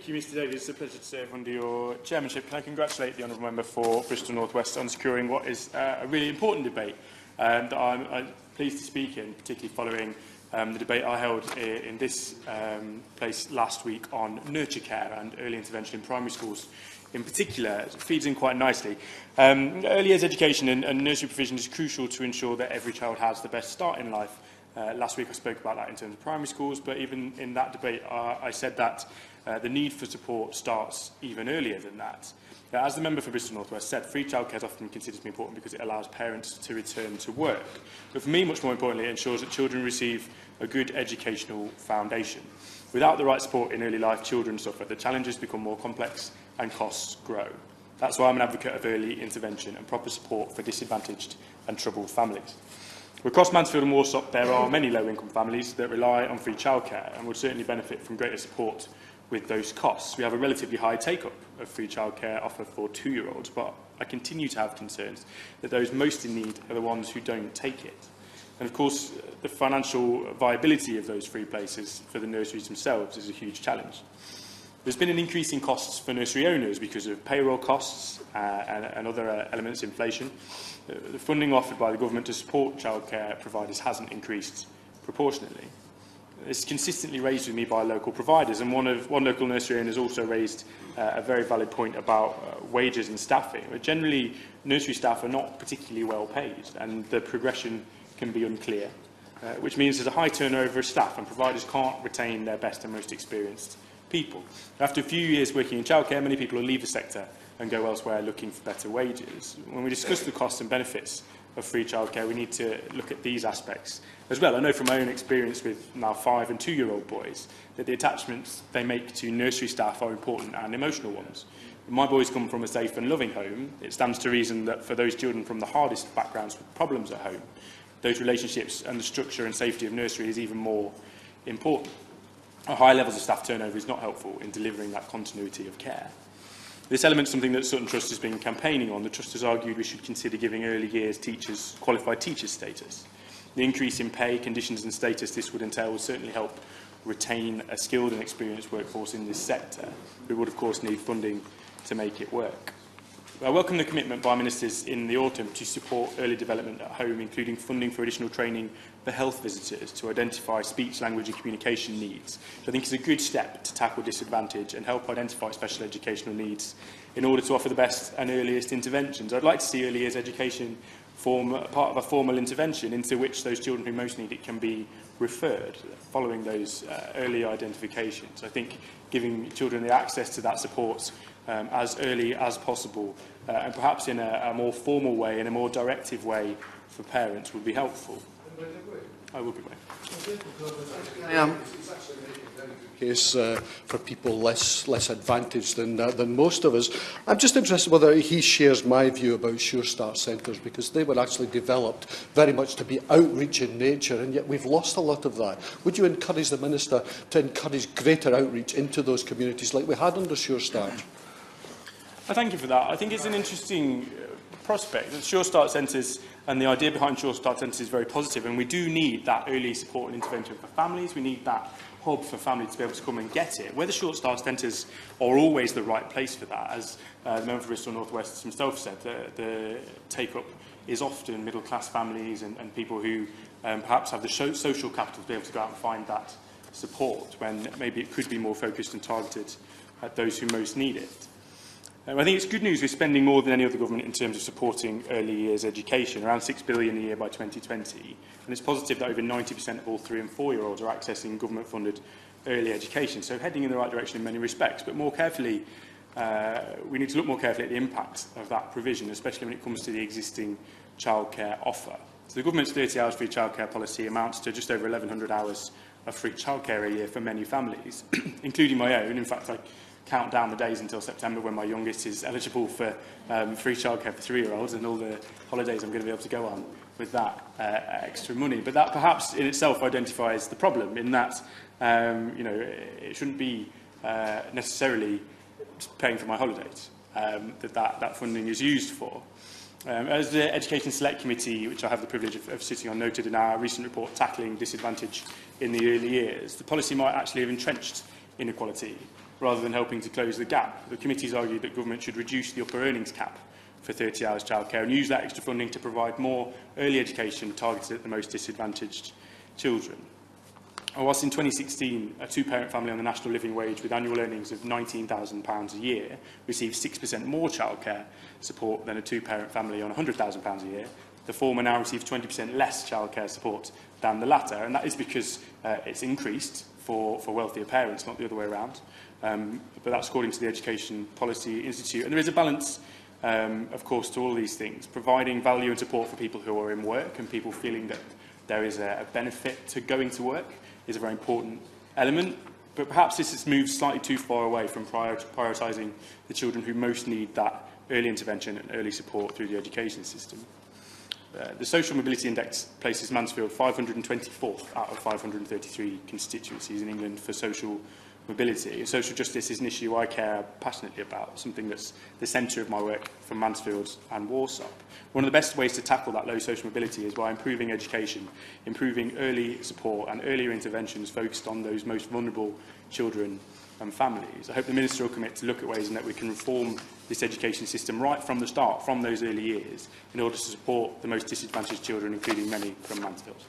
Thank you, Mr Davies. It's a pleasure to serve under your chairmanship. Can I congratulate the honourable member for Bristol North West on securing what is a really important debate that I'm pleased to speak in, particularly following the debate I held in this place last week on nurture care and early intervention in primary schools. In particular, it feeds in quite nicely. Early years education and nursery provision is crucial to ensure that every child has the best start in life. Last week I spoke about that in terms of primary schools, but even in that debate I said that the need for support starts even earlier than that. As the member for Bristol North West said, free childcare is often considered to be important because it allows parents to return to work. But for me, much more importantly, it ensures that children receive a good educational foundation. Without the right support in early life, children suffer. The challenges become more complex and costs grow. That's why I'm an advocate of early intervention and proper support for disadvantaged and troubled families. Across Mansfield and Warsop, there are many low-income families that rely on free childcare and would certainly benefit from greater support with those costs. We have a relatively high take-up of free childcare offer for 2-year-olds, but I continue to have concerns that those most in need are the ones who don't take it. And of course, the financial viability of those free places for the nurseries themselves is a huge challenge. There's been an increase in costs for nursery owners because of payroll costs and other elements of inflation. The funding offered by the government to support childcare providers hasn't increased proportionately. It's consistently raised with me by local providers, and one local nursery owner has also raised a very valid point about wages and staffing. But generally, nursery staff are not particularly well paid, and the progression can be unclear, which means there's a high turnover of staff, and providers can't retain their best and most experienced people. After a few years working in childcare, many people will leave the sector and go elsewhere looking for better wages. When we discuss the costs and benefits of free childcare, we need to look at these aspects as well. I know from my own experience with now 5- and 2-year-old boys that the attachments they make to nursery staff are important and emotional ones. My boys come from a safe and loving home. It stands to reason that for those children from the hardest backgrounds with problems at home, those relationships and the structure and safety of nursery is even more important. High levels of staff turnover is not helpful in delivering that continuity of care. This element is something that Sutton Trust has been campaigning on. The Trust has argued we should consider giving early years teachers qualified teacher status. The increase in pay, conditions and status this would entail will certainly help retain a skilled and experienced workforce in this sector. We would, of course, need funding to make it work. I welcome the commitment by ministers in the autumn to support early development at home, including funding for additional training for health visitors to identify speech, language and communication needs, which I think is a good step to tackle disadvantage and help identify special educational needs in order to offer the best and earliest interventions. I'd like to see early years education form part of a formal intervention into which those children who most need it can be referred following those early identifications. I think giving children the access to that support as early as possible and perhaps in a more formal way, in a more directive way for parents would be helpful. I will give way. It's actually making a very good case for people less advantaged than most of us. I'm just interested whether he shares my view about Sure Start centres, because they were actually developed very much to be outreach in nature, and yet we've lost a lot of that. Would you encourage the Minister to encourage greater outreach into those communities like we had under Sure Start? I thank you for that. I think it's an interesting prospect. The Sure Start centres and the idea behind Sure Start centres is very positive, and we do need that early support and intervention for families. We need that hub for families to be able to come and get it. Whether Sure Start centres are always the right place for that, as the member for Bristol North West himself said, the take-up is often middle-class families and people who perhaps have the social capital to be able to go out and find that support, when maybe it could be more focused and targeted at those who most need it. I think it's good news we're spending more than any other government in terms of supporting early years education, around £6 billion a year by 2020. And it's positive that over 90% of all 3- and 4-year-olds are accessing government-funded early education, so heading in the right direction in many respects. But more carefully, we need to look more carefully at the impact of that provision, especially when it comes to the existing childcare offer. So the government's 30 hours free childcare policy amounts to just over 1,100 hours of free childcare a year for many families, including my own. In fact, I count down the days until September when my youngest is eligible for free childcare for 3-year-olds, and all the holidays I'm going to be able to go on with that extra money. But that perhaps in itself identifies the problem, in that it shouldn't be necessarily paying for my holidays that funding is used for. As the Education Select Committee, which I have the privilege of sitting on, noted in our recent report tackling disadvantage in the early years, the policy might actually have entrenched inequality rather than helping to close the gap. The committees argued that government should reduce the upper earnings cap for 30 hours childcare and use that extra funding to provide more early education targeted at the most disadvantaged children. Whilst in 2016, a two-parent family on the national living wage with annual earnings of £19,000 a year received 6% more childcare support than a two-parent family on £100,000 a year, the former now receives 20% less childcare support than the latter, and that is because it's increased for wealthier parents, not the other way around. But that's according to the Education Policy Institute. And there is a balance, of course, to all these things, providing value and support for people who are in work and people feeling that there is a benefit to going to work is a very important element. But perhaps this has moved slightly too far away from prioritising the children who most need that early intervention and early support through the education system. The Social Mobility Index places Mansfield 524th out of 533 constituencies in England for social mobility. Social justice is an issue I care passionately about, something that's the centre of my work for Mansfield and Warsop. One of the best ways to tackle that low social mobility is by improving education, improving early support and earlier interventions focused on those most vulnerable children and families. I hope the Minister will commit to look at ways in that we can reform this education system right from the start, from those early years, in order to support the most disadvantaged children, including many from Mansfield.